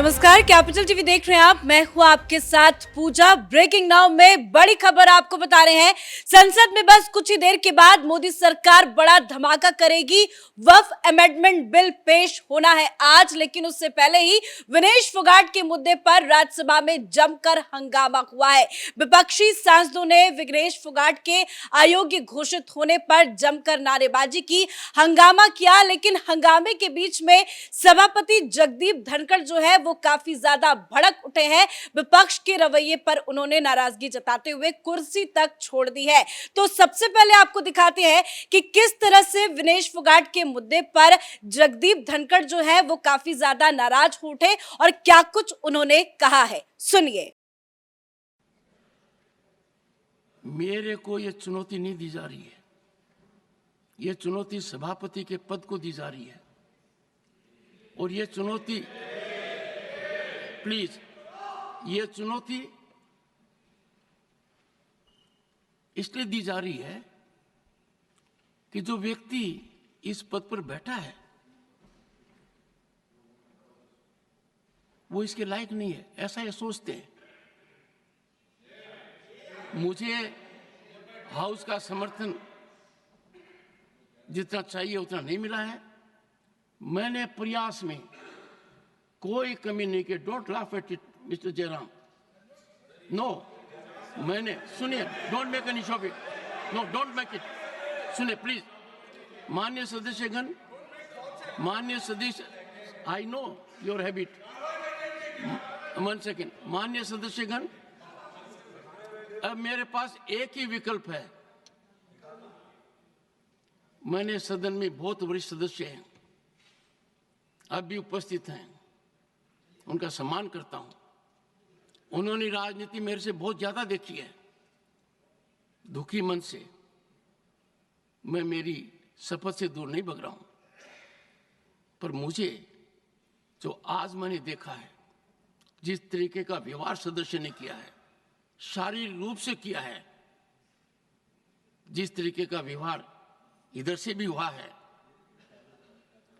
नमस्कार, capital TV देख रहे हैं आप। मैं हूं आपके साथ पूजा। ब्रेकिंग नाउ में बड़ी खबर आपको बता रहे हैं। संसद में बस कुछ ही देर के बाद मोदी सरकार बड़ा धमाका करेगी। वक्फ अमेंडमेंट बिल पेश होना है आज, लेकिन उससे पहले ही विनेश फोगाट के मुद्दे पर राज्यसभा में जमकर हंगामा हुआ है। विपक्षी सांसदों ने विनेश फोगाट के अयोग्य घोषित होने पर जमकर नारेबाजी की, हंगामा किया। लेकिन हंगामे के बीच में सभापति जगदीप धनखड़ जो है वो काफी ज्यादा भड़क उठे हैं। विपक्ष के रवैये पर उन्होंने नाराजगी जताते हुए कुर्सी तक छोड़ दी है। तो सबसे पहले आपको दिखाते हैं कि किस तरह से विनेश फोगाट के मुद्दे पर जगदीप धनखड़ जो है वो काफी ज्यादा नाराज उठे और क्या कुछ उन्होंने कहा है, सुनिए। मेरे को ये चुनौती नहीं दी जा रही है, ये चुनौती सभापति के पद को दी जा रही है। और ये चुनौती, प्लीज, ये चुनौती इसलिए दी जा रही है कि जो व्यक्ति इस पद पर बैठा है वो इसके लायक नहीं है, ऐसा ये सोचते हैं। मुझे हाउस का समर्थन जितना चाहिए उतना नहीं मिला है। मैंने प्रयास में कोई कमी नहीं की। Don't laugh at it mister Jairam. No, मैंने, सुनिए, don't make any show off it. No, don't make it. सुनिए प्लीज। माननीय सदस्यगण, माननीय सदस्य, I know your habit. 1 second. माननीय सदस्यगण, अब मेरे पास एक ही विकल्प है। मैंने सदन में बहुत वरिष्ठ सदस्य हैं, अब भी उपस्थित हैं, उनका सम्मान करता हूं। उन्होंने राजनीति मेरे से बहुत ज्यादा देखी है। दुखी मन से मैं मेरी शपथ से दूर नहीं भग रहा हूं, पर मुझे जो आज मैंने देखा है, जिस तरीके का व्यवहार सदस्य ने किया है, शारीरिक रूप से किया है, जिस तरीके का व्यवहार इधर से भी हुआ है,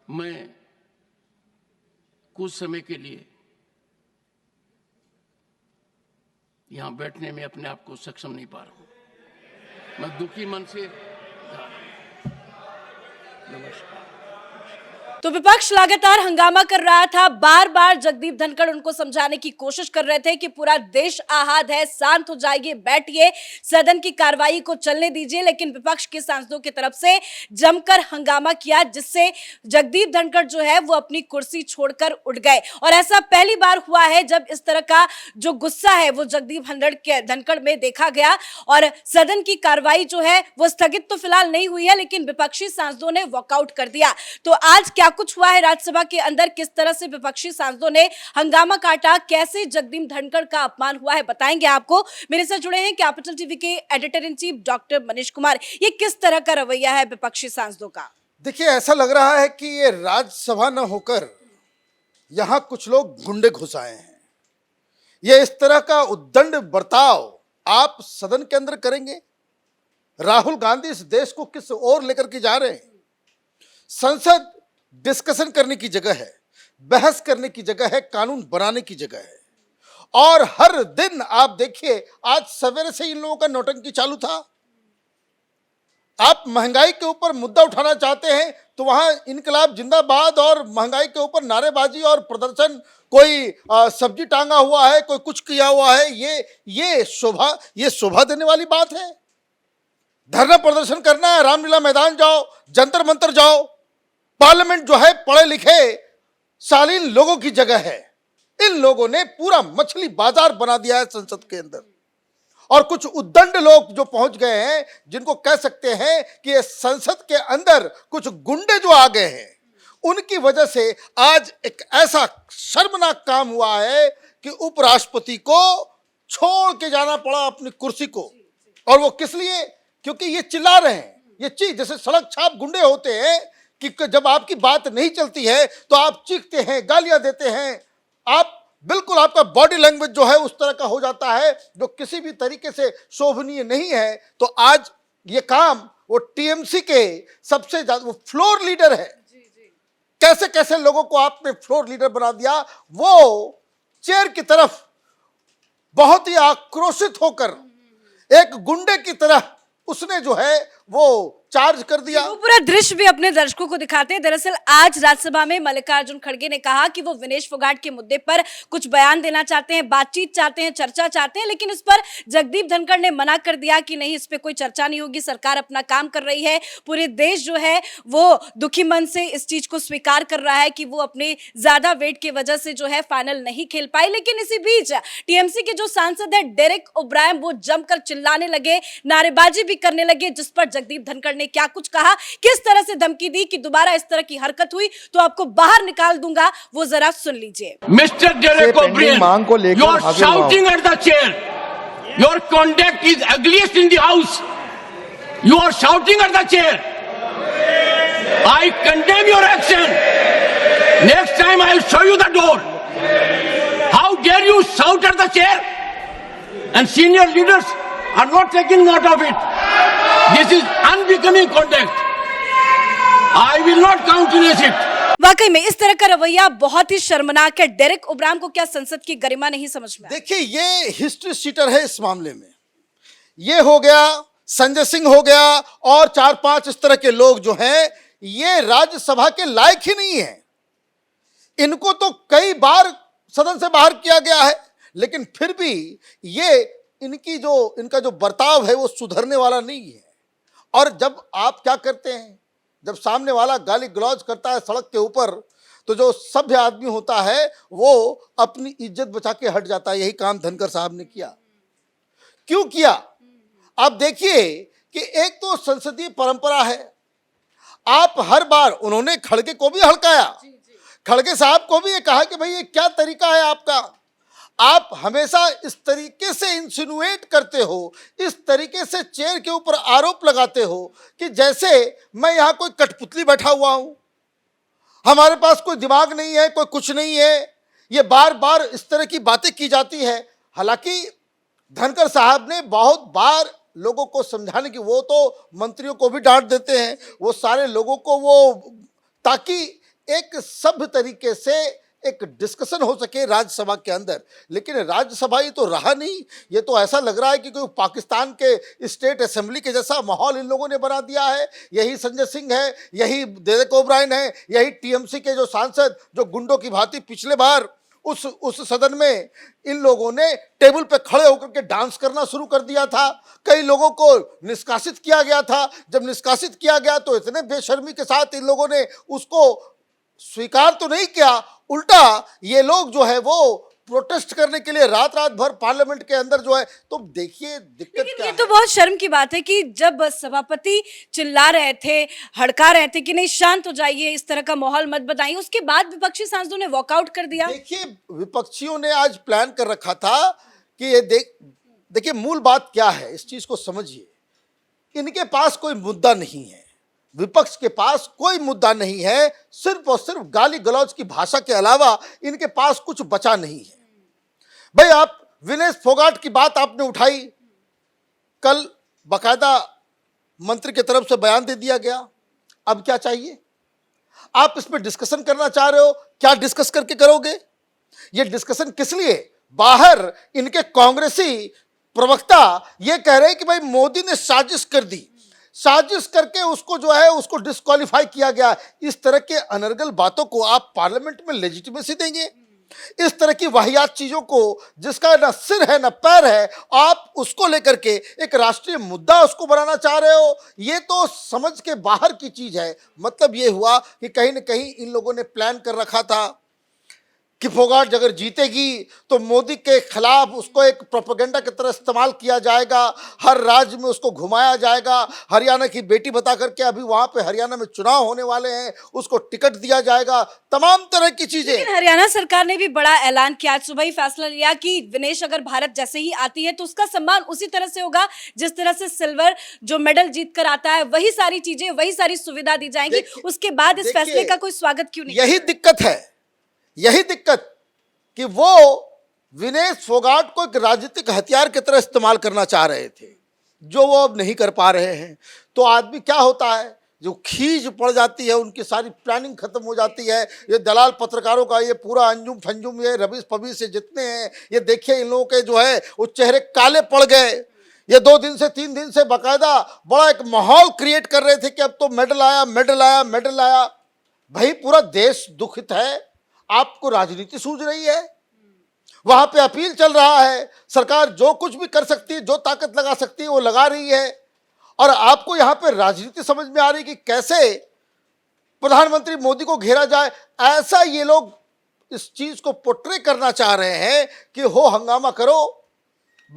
मैं कुछ समय के लिए यहां बैठने में अपने आप को सक्षम नहीं पा रहा हूं। मैं दुखी मन से नमस्कार। तो विपक्ष लगातार हंगामा कर रहा था। बार बार जगदीप धनखड़ उनको समझाने की कोशिश कर रहे थे कि पूरा देश आहत है, शांत हो जाइए, बैठिए, सदन की कार्रवाई को चलने दीजिए। लेकिन विपक्ष के सांसदों की तरफ से जमकर हंगामा किया, जिससे जगदीप धनखड़ जो है वो अपनी कुर्सी छोड़कर उठ गए। और ऐसा पहली बार हुआ है जब इस तरह का जो गुस्सा है वो जगदीप धनखड़ में देखा गया। और सदन की कार्रवाई जो है वो स्थगित तो फिलहाल नहीं हुई है, लेकिन विपक्षी सांसदों ने वॉकआउट कर दिया। तो आज क्या कुछ हुआ है राज्यसभा के अंदर, किस तरह से विपक्षी सांसदों ने हंगामा काटा, कैसे जगदीप धनखड़ का अपमान हुआ है, बताएंगे आपको। मेरे साथ जुड़े हैं कैपिटल टीवी के editor in chief doctor Manish Kumar. ये किस तरह का रवैया है विपक्षी सांसदों का? देखिए, ऐसा लग रहा है कि ये राज्यसभा न होकर यहां कुछ लोग गुंडे घुस आए हैं। ये इस तरह का उद्दंड बर्ताव आप सदन के अंदर करेंगे? राहुल गांधी इस देश को किस ओर लेकर के जा रहे हैं? संसद डिस्कशन करने की जगह है, बहस करने की जगह है, कानून बनाने की जगह है। और हर दिन आप देखिए, आज सवेरे से इन लोगों का नौटंकी चालू था। आप महंगाई के ऊपर मुद्दा उठाना चाहते हैं तो वहां इनकलाब जिंदाबाद और महंगाई के ऊपर नारेबाजी और प्रदर्शन, कोई सब्जी टांगा हुआ है, कोई कुछ किया हुआ है। ये शोभा देने वाली बात है? धरना प्रदर्शन करना है, रामलीला मैदान जाओ, जंतर मंतर जाओ। पार्लियामेंट जो है पढ़े लिखे शालीन लोगों की जगह है। इन लोगों ने पूरा मछली बाजार बना दिया है संसद के अंदर। और कुछ उद्दंड लोग जो पहुंच गए हैं, जिनको कह सकते हैं कि संसद के अंदर कुछ गुंडे जो आ गए हैं, उनकी वजह से आज एक ऐसा शर्मनाक काम हुआ है कि उपराष्ट्रपति को छोड़ के जाना पड़ा अपनी कुर्सी को। और वो किस लिए? क्योंकि ये चिल्ला रहे हैं। ये चीज जैसे सड़क छाप गुंडे होते हैं कि जब आपकी बात नहीं चलती है तो आप चीखते हैं, गालियां देते हैं, आप बिल्कुल, आपका बॉडी लैंग्वेज जो है उस तरह का हो जाता है जो किसी भी तरीके से शोभनीय नहीं है। तो आज ये काम वो टीएमसी के सबसे ज्यादा, वो फ्लोर लीडर है, कैसे कैसे लोगों को आपने फ्लोर लीडर बना दिया। वो चेयर की तरफ बहुत ही आक्रोशित होकर एक गुंडे की तरह उसने जो है वो चार्ज कर दिया। वो पूरा दृश्य भी अपने दर्शकों को दिखाते हैं। दरअसल आज राज्यसभा में मल्लिकार्जुन खड़गे ने कहा कि वो विनेश फोगाट के मुद्दे पर कुछ बयान देना चाहते हैं, बातचीत चाहते हैं, चर्चा चाहते हैं, लेकिन इस पर जगदीप धनखड़ ने मना कर दिया कि नहीं, इस पे कोई चर्चा नहीं होगी, सरकार अपना काम कर रही है। पूरे देश जो है वो दुखी मन से इस चीज को स्वीकार कर रहा है कि वो अपने ज्यादा वेट की वजह से जो है फाइनल नहीं खेल पाई। लेकिन इसी बीच टीएमसी के जो सांसद है डेरेक ओब्रायन, वो जमकर चिल्लाने लगे, नारेबाजी भी करने लगे, जिस पर जगदीप धनखड़ ने क्या कुछ कहा, किस तरह से धमकी दी कि दोबारा इस तरह की हरकत हुई तो आपको बाहर निकाल दूंगा, वो जरा सुन लीजिए। मिस्टर डेरेक ओब्रायन, मांग को लेकर you are shouting at the chair, your conduct is ugliest in the house, you are shouting at the chair, I condemn your action, next time I will show you the door, how dare you shout at the chair, and senior leaders are not taking note of it. This is unbecoming conduct. I will not countenance it. वाकई में इस तरह का रवैया बहुत ही शर्मनाक है। Derek O'Brien को क्या संसद की गरिमा नहीं समझ में आई? देखिए, ये हिस्ट्री शीटर है इस मामले में। ये हो गया, संजय सिंह हो गया, और 4-5 इस तरह के लोग जो हैं, ये राज्यसभा के लायक ही नहीं है। इनको तो कई बार सदन से बाहर किया गया है, लेकिन फिर भी ये इनका जो बर्ताव है वो सुधरने वाला नहीं है। और जब आप क्या करते हैं, जब सामने वाला गाली गलौज करता है सड़क के ऊपर, तो जो सभ्य आदमी होता है वो अपनी इज्जत बचा के हट जाता है। यही काम धनखड़ साहब ने किया। क्यों किया? आप देखिए कि एक तो संसदीय परंपरा है, आप हर बार, उन्होंने खड़गे को भी हड़काया, खड़गे साहब को भी ये कहा कि भाई ये क्या तरीका है आपका, आप हमेशा इस तरीके से इंसिनुएट करते हो, इस तरीके से चेयर के ऊपर आरोप लगाते हो कि जैसे मैं यहां कोई कठपुतली बैठा हुआ हूं, हमारे पास कोई दिमाग नहीं है, कोई कुछ नहीं है। ये बार बार इस तरह की बातें की जाती है। हालांकि धनखड़ साहब ने बहुत बार लोगों को समझाने की, वो तो मंत्रियों को भी डांट देते हैं, वो सारे लोगों को, वो ताकि एक सभ्य तरीके से एक डिस्कशन हो सके राज्यसभा के अंदर। लेकिन राज्यसभा ही तो रहा नहीं, ये तो ऐसा लग रहा है कि कोई पाकिस्तान के स्टेट असेंबली के जैसा माहौल इन लोगों ने बना दिया है। यही संजय सिंह है, यही डेरेक ओब्रायन है, यही टीएमसी के जो सांसद, जो गुंडों की भांति पिछले बार उस सदन में इन लोगों ने टेबल पे खड़े होकर के डांस करना शुरू कर दिया था। कई लोगों को निष्कासित किया गया था। जब निष्कासित किया गया तो इतने बेशर्मी के साथ इन लोगों ने उसको स्वीकार तो नहीं किया, उल्टा ये लोग जो है वो प्रोटेस्ट करने के लिए रात रात भर पार्लियामेंट के अंदर जो है। तो देखिए दिक्कत क्या ये है। तो बहुत शर्म की बात है कि जब सभापति चिल्ला रहे थे, हड़का रहे थे कि नहीं शांत हो जाइए, इस तरह का माहौल मत बताइए, उसके बाद विपक्षी सांसदों ने वॉकआउट कर दिया। देखिए, विपक्षियों ने आज प्लान कर रखा था कि ये देखिए मूल बात क्या है, इस चीज को समझिए। इनके पास कोई मुद्दा नहीं है, विपक्ष के पास कोई मुद्दा नहीं है, सिर्फ और सिर्फ गाली गलौज की भाषा के अलावा इनके पास कुछ बचा नहीं है। भाई, आप विनेश फोगाट की बात आपने उठाई, कल बकायदा मंत्री की तरफ से बयान दे दिया गया। अब क्या चाहिए? आप इस पर डिस्कशन करना चाह रहे हो, क्या डिस्कस करके करोगे? ये डिस्कशन किस लिए? बाहर इनके कांग्रेसी प्रवक्ता ये कह रहे हैं कि भाई मोदी ने साजिश कर दी, साजिश करके उसको जो है उसको डिस्क्वालीफाई किया गया। इस तरह के अनर्गल बातों को आप पार्लियामेंट में लेजिटिमेसी देंगे? इस तरह की वाहियात चीजों को, जिसका ना सिर है ना पैर है, आप उसको लेकर के एक राष्ट्रीय मुद्दा उसको बनाना चाह रहे हो? ये तो समझ के बाहर की चीज है। मतलब ये हुआ कि कहीं ना कहीं इन लोगों ने प्लान कर रखा था कि फोगाट अगर जीतेगी तो मोदी के खिलाफ उसको एक प्रोपेगेंडा की तरह इस्तेमाल किया जाएगा, हर राज्य में उसको घुमाया जाएगा, हरियाणा की बेटी बता करके, अभी वहां पे हरियाणा में चुनाव होने वाले हैं, उसको टिकट दिया जाएगा, तमाम तरह की चीजें। लेकिन हरियाणा सरकार ने भी बड़ा ऐलान किया, आज सुबह ही फैसला लिया कि विनेश अगर भारत जैसे ही आती है तो उसका सम्मान उसी तरह से होगा जिस तरह से सिल्वर जो मेडल जीत कर आता है, वही सारी चीजें, वही सारी सुविधा दी जाएंगी। उसके बाद इस फैसले का कोई स्वागत क्यों नहीं? यही दिक्कत है, यही दिक्कत कि वो विनेश फोगाट को एक राजनीतिक हथियार की तरह इस्तेमाल करना चाह रहे थे, जो वो अब नहीं कर पा रहे हैं। तो आदमी क्या होता है, जो खींच पड़ जाती है, उनकी सारी प्लानिंग खत्म हो जाती है। ये दलाल पत्रकारों का ये पूरा अंजुम फंजुम, ये रबीस पबीस से जितने हैं, ये देखिए इन लोगों के जो है वो चेहरे काले पड़ गए। ये 2 दिन से 3 दिन से बाकायदा बड़ा एक माहौल क्रिएट कर रहे थे कि अब तो मेडल आया, मेडल आया, मेडल आया। भाई पूरा देश दुखित है, आपको राजनीति सूझ रही है? वहां पे अपील चल रहा है, सरकार जो कुछ भी कर सकती है, जो ताकत लगा सकती है वो लगा रही है, और आपको यहां पे राजनीति समझ में आ रही कि कैसे प्रधानमंत्री मोदी को घेरा जाए। ऐसा ये लोग इस चीज को पोर्ट्रे करना चाह रहे हैं कि हो हंगामा करो,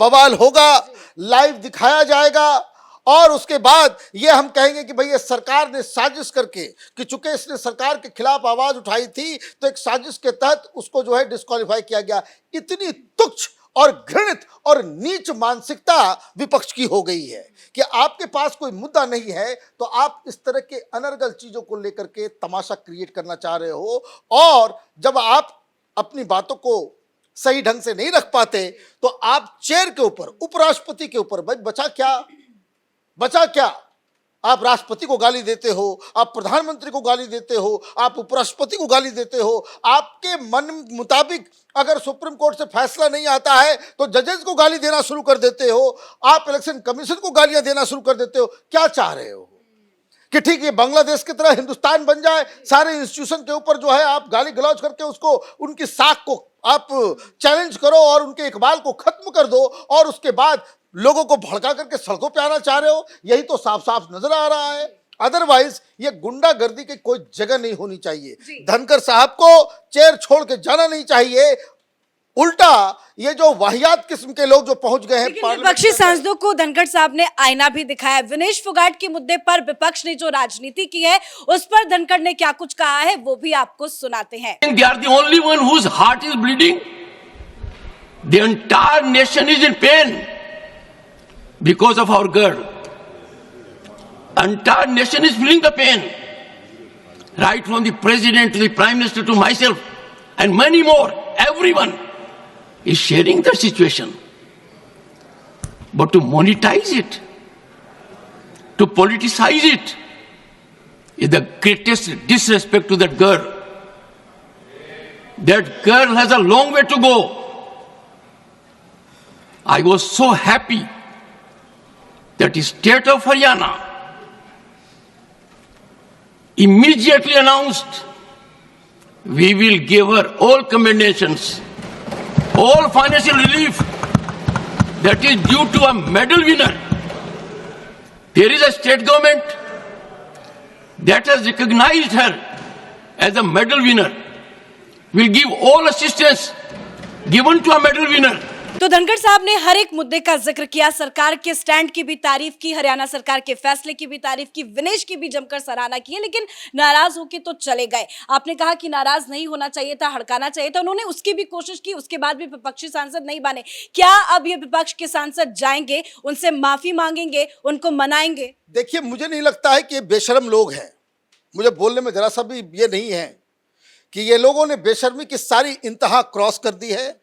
बवाल होगा, लाइव दिखाया जाएगा, और उसके बाद ये हम कहेंगे कि भाई ये सरकार ने साजिश करके, कि चूंकि इसने सरकार के खिलाफ आवाज उठाई थी तो एक साजिश के तहत उसको जो है डिस्क्वालीफाई किया गया। इतनी तुच्छ और घृणित और नीच मानसिकता विपक्ष की हो गई है कि आपके पास कोई मुद्दा नहीं है तो आप इस तरह के अनर्गल चीजों को लेकर के तमाशा क्रिएट करना चाह रहे हो, और जब आप अपनी बातों को सही ढंग से नहीं रख पाते तो आप चेयर के ऊपर, उपराष्ट्रपति के ऊपर, भाई बचा क्या? आप राष्ट्रपति को गाली देते हो, आप प्रधानमंत्री को गाली देते हो, आप उपराष्ट्रपति को गाली देते हो। आपके मन मुताबिक अगर सुप्रीम कोर्ट से फैसला नहीं आता है तो जजेस को गाली देना शुरू कर देते हो, आप इलेक्शन कमीशन को गालियां देना शुरू कर देते हो। क्या चाह रहे हो कि ठीक है बांग्लादेश की तरह हिंदुस्तान बन जाए, सारे इंस्टीट्यूशन के ऊपर जो है आप गाली गलौज करके उसको, उनकी साख को आप चैलेंज करो और उनके इकबाल को खत्म कर दो, और उसके बाद लोगों को भड़का करके सड़कों पे आना चाह रहे हो। यही तो साफ साफ नजर आ रहा है। अदरवाइज ये गुंडागर्दी की कोई जगह नहीं होनी चाहिए। धनखड़ साहब को चेयर छोड़ के जाना नहीं चाहिए। उल्टा ये जो वाहियात किस्म के लोग जो पहुंच गए हैं विपक्षी सांसदों को धनखड़ साहब ने आईना भी दिखाया। विनेश फोगाट के मुद्दे पर विपक्ष ने जो राजनीति की है उस पर धनखड़ ने क्या कुछ कहा है वो भी आपको सुनाते हैं। They are the only one whose heart is bleeding. The entire nation is in pain because of our girl. Entire nation is feeling the pain, right from the president to the prime minister to myself and many more. Everyone is sharing the situation. But to monetize it, to politicize it, is the greatest disrespect to that girl. That girl has a long way to go. I was so happy that the state of Haryana immediately announced we will give her all commendations, all financial relief that is due to a medal winner. There is a state government that has recognized her as a medal winner. Will give all assistance given to a medal winner. तो धनखड़ साहब ने हर एक मुद्दे का जिक्र किया, सरकार के स्टैंड की भी तारीफ की, हरियाणा सरकार के फैसले की भी तारीफ की, विनेश की भी जमकर सराहना की है, लेकिन नाराज होके तो चले गए। आपने कहा कि नाराज नहीं होना चाहिए था, हड़काना चाहिए था, उन्होंने उसकी भी कोशिश की, उसके बाद भी विपक्षी सांसद नहीं बने। क्या अब ये विपक्ष के सांसद जाएंगे, उनसे माफी मांगेंगे, उनको मनाएंगे? देखिए मुझे नहीं लगता है कि ये बेशर्म लोग हैं। मुझे बोलने में जरा सा भी ये नहीं है कि ये लोगों ने बेशर्मी की सारी इंतहा क्रॉस कर दी है,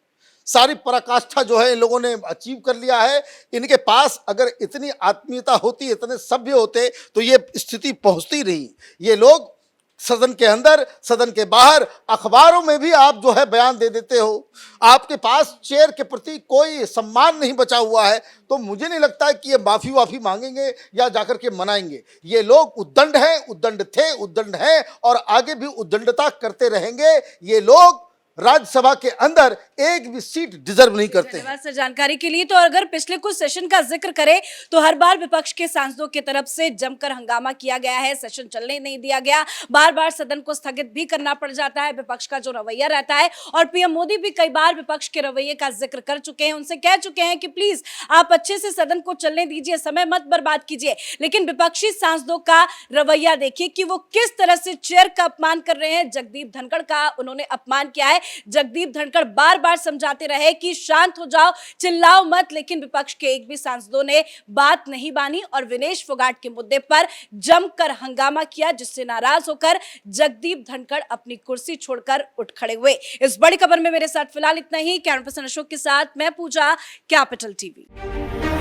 सारी पराकाष्ठा जो है इन लोगों ने अचीव कर लिया है। इनके पास अगर इतनी आत्मीयता होती, इतने सभ्य होते तो ये स्थिति पहुंचती नहीं। ये लोग सदन के अंदर, सदन के बाहर, अखबारों में भी आप जो है बयान दे देते हो। आपके पास चेयर के प्रति कोई सम्मान नहीं बचा हुआ है, तो मुझे नहीं लगता है कि ये माफी वाफी मांगेंगे या जाकर के मनाएंगे। ये लोग उद्दंड हैं, उद्दंड थे, उद्दंड हैं और आगे भी उद्दंडता करते रहेंगे। ये लोग राज्यसभा के अंदर एक भी सीट डिजर्व नहीं करते। धन्यवाद सर जानकारी के लिए। तो अगर पिछले कुछ सेशन का जिक्र करें तो हर बार विपक्ष के सांसदों की तरफ से जमकर हंगामा किया गया है, सेशन चलने नहीं दिया गया, बार बार सदन को स्थगित भी करना पड़ जाता है, विपक्ष का जो रवैया रहता है। और पीएम मोदी भी कई बार विपक्ष के रवैये का जिक्र कर चुके हैं, उनसे कह चुके हैं कि प्लीज आप अच्छे से सदन को चलने दीजिए, समय मत बर्बाद कीजिए। लेकिन विपक्षी सांसदों का रवैया देखिए कि वो किस तरह से चेयर का अपमान कर रहे हैं। जगदीप धनखड़ का उन्होंने अपमान किया है। जगदीप धनखड़ बार बार समझाते रहे कि शांत हो जाओ, चिल्लाओ मत, लेकिन विपक्ष के एक भी सांसदों ने बात नहीं मानी और विनेश फोगाट के मुद्दे पर जमकर हंगामा किया, जिससे नाराज होकर जगदीप धनखड़ अपनी कुर्सी छोड़कर उठ खड़े हुए। इस बड़ी खबर में मेरे साथ फिलहाल इतना ही। कैमरा पर्सन अशोक के साथ मैं पूजा, कैपिटल टीवी।